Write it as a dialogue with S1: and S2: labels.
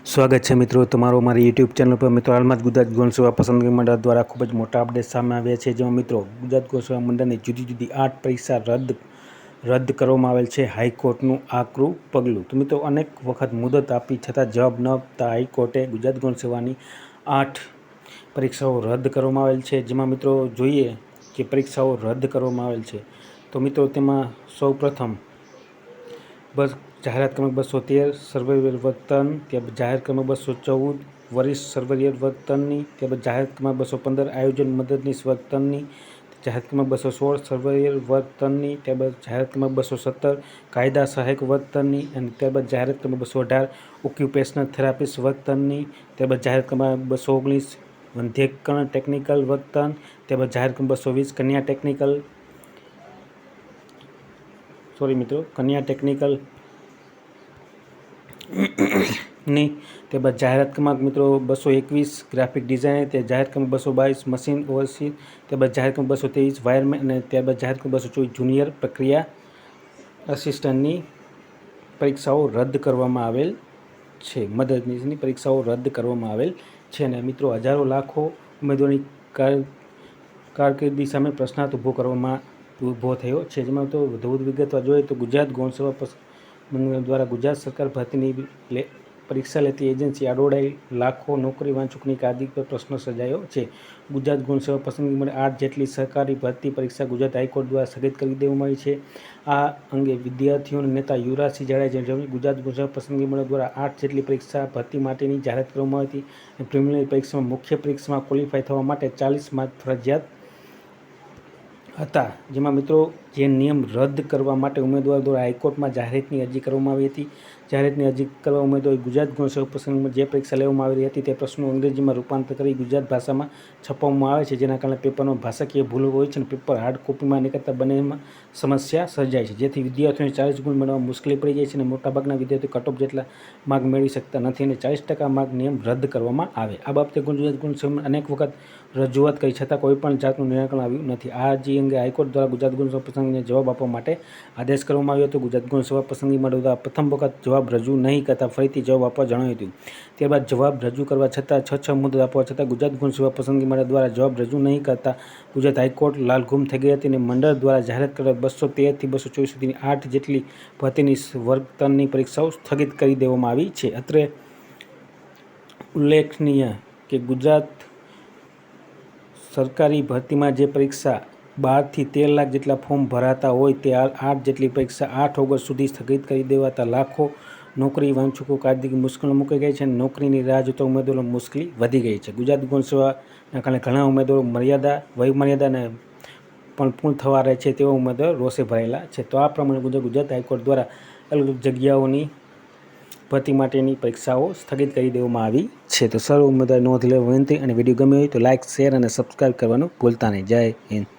S1: સ્વાગત છે મિત્રો તમારો મારી યુટ્યુબ ચેનલ પર। મિત્રો હાલમાં જ ગુજરાત ગૌણ સેવા પસંદગી મંડળ દ્વારા ખૂબ જ મોટા અપડેટ સામે આવ્યા છે, જેમાં મિત્રો ગુજરાત ગૌણ સેવા મંડળની જુદી જુદી 8 પરીક્ષા રદ કરવામાં આવેલ છે। હાઈકોર્ટનું આકરું પગલું। તો મિત્રો અનેક વખત મુદત આપી છતાં જવાબ ન આપતા હાઈકોર્ટે ગુજરાત ગૌણ સેવાની 8 પરીક્ષાઓ રદ કરવામાં આવેલ છે, જેમાં મિત્રો જોઈએ કે પરીક્ષાઓ રદ કરવામાં આવેલ છે। તો મિત્રો તેમાં સૌપ્રથમ બસ જાહેરાત ક્રમાંક 213 સર્વેયર વર્તન, ત્યારબાદ જાહેર ક્રમાંક 214 વરિષ્ઠ સર્વેયર વર્તનની, ત્યારબાદ જાહેર ક્રમાંક 215 આયોજન મદદનીશ વર્તનની, જાહેર ક્રમાંક 216 સર્વેયર વર્તનની, ત્યારબાદ જાહેર ક્રમાંક 217 કાયદા સહાયક વર્તનની, અને ત્યારબાદ જાહેર ક્રમાંક 218 ઓક્યુપેશનલ થેરાપિસ્ટ વર્તનની, ત્યારબાદ જાહેર ક્રમાંક 219 વંધ્યકરણ ટેકનિકલ વર્તન, ત્યારબાદ જાહેર ક્રમાંક 220 કન્યા ટેકનિકલ ની, ત્યારબાદ જાહેરાત ક્રમાંક મિત્રો 221 ગ્રાફિક ડિઝાઇનર, તે જાહેર ક્રમાંક 222 મશીન ઓવરસી, ત્યારબાદ જાહેર ક્રમાંક 223 વાયરમેન, અને ત્યારબાદ જાહેર ક્રમાંક 224 જુનિયર પ્રક્રિયા અસિસ્ટન્ટની પરીક્ષાઓ રદ કરવામાં આવેલ છે। મદદનીશની પરીક્ષાઓ રદ કરવામાં આવેલ છે, અને મિત્રો હજારો લાખો ઉમેદવારોની કારકિર્દી સામે પ્રશ્નાર્થ ઊભો થયો છે, જેમાં તો વધુ વિગતવાર જોઈએ તો ગુજરાત ગૌણ સેવા મંડળ દ્વારા ગુજરાત સરકાર ભરતીની પરીક્ષા લેતી એજન્સી આડોડાઈ લાખો નોકરી વાંચુકની કારકિર્દી પર પ્રશ્ન સર્જાયો છે। ગુજરાત ગૌણ સેવા પસંદગી મંડળ 8 જેટલી સરકારી ભરતી પરીક્ષા ગુજરાત હાઈકોર્ટ દ્વારા સ્થગિત કરી દેવામાં આવી છે। આ અંગે વિદ્યાર્થીઓના નેતા યુવરાજસિંહ જાડેજાએ જણાવ્યું, ગુજરાત ગૌણ સેવા પસંદગી મંડળ દ્વારા 8 જેટલી પરીક્ષા ભરતી માટેની જાહેરાત કરવામાં આવી હતી। પ્રિલિમિનરી પરીક્ષામાં મુખ્ય પરીક્ષામાં ક્વોલિફાય થવા માટે 40 માર્ક ફરજિયાત હતા, જેમાં મિત્રો જે નિયમ રદ કરવા માટે ઉમેદવારો દ્વારા હાઈકોર્ટમાં જાહેરાતની અરજી કરવામાં આવી હતી। જાહેરાતની અરજી કરવા ઉમેદવારોએ ગુજરાત ગૌણ સેવા પસંદગી મંડળ જે પરીક્ષા લેવામાં આવી હતી તે પ્રશ્નો અંગ્રેજીમાં રૂપાંતર કરી ગુજરાત ભાષામાં છાપવામાં આવે છે, જેના કારણે પેપરમાં ભાષાકીય ભૂલો હોય છે અને પેપર હાર્ડ કોપીમાં નીકળતા બંનેમાં સમસ્યા સર્જાય છે, જેથી વિદ્યાર્થીઓને 40 ગુણ મેળવવામાં મુશ્કેલી પડી જાય છે અને મોટાભાગના વિદ્યાર્થીઓ કટ ઓફ જેટલા માર્ક મેળવી શકતા નથી અને 40% માર્ક નિયમ રદ કરવામાં આવે। આ બાબતે ગુજરાત ગૌણ સેવા અનેક વખત રજૂઆત કરી છતાં કોઈપણ જાતનું નિરાકરણ આવ્યું નથી। આ અરજી અંગે હાઈકોર્ટ દ્વારા ગુજરાત ગૌણ સેવા પસંદગીને જવાબ આપવા માટે આદેશ કરવામાં આવ્યો હતો। ગુજરાત ગૌણ સેવા પસંદગી મંડળ દ્વારા પ્રથમ વખત જવાબ રજૂ નહીં કરતા ફરીથી જવાબ આપવા જણાવ્યું હતું। ત્યારબાદ જવાબ રજૂ કરવા છતાં 6 મુદત આપવા છતાં ગુજરાત ગૌણ સેવા પસંદગી મંડળ દ્વારા જવાબ રજૂ નહીં કરતા ગુજરાત હાઈકોર્ટ લાલઘુમ થઈ ગઈ હતી અને મંડળ દ્વારા જાહેરાત કરેલ 213 થી 224 સુધીની 8 જેટલી ભરતીની વર્તનની પરીક્ષાઓ સ્થગિત કરી દેવામાં આવી છે। અત્રે ઉલ્લેખનીય કે ગુજરાત સરકારી ભરતીમાં જે પરીક્ષા 12 થી 13 લાખ જેટલા ફોર્મ ભરાતા હોય તે 8 જેટલી પરીક્ષા 8 ઓગસ્ટ સુધી સ્થગિત કરી દેવાતા લાખો નોકરી વાંચુકો કારકિર્દી મુશ્કેલીમાં મુકાઈ ગઈ છે અને નોકરીની રાહ જોતા ઉમેદવારો મુશ્કેલી વધી ગઈ છે। ગુજરાત ગૌણ સેવાના કારણે ઘણા ઉમેદવારો વય મર્યાદાને પણ પૂર્ણ થવા રહે છે તેવા ઉમેદવારો રોષે ભરાયેલા છે। તો આ પ્રમાણે ગુજરાત હાઈકોર્ટ દ્વારા અલગ અલગ જગ્યાઓની ભરતી માટેની પરીક્ષાઓ સ્થગિત કરી દેવામાં આવી છે। તો સર્વ ઉમેદવાર નોંધ લેવા વિનંતી, અને વિડીયો ગમ્યો હોય તો લાઇક, શેર અને સબસ્ક્રાઈબ કરવાનું ભૂલતા નહીં। જય હિન્દ।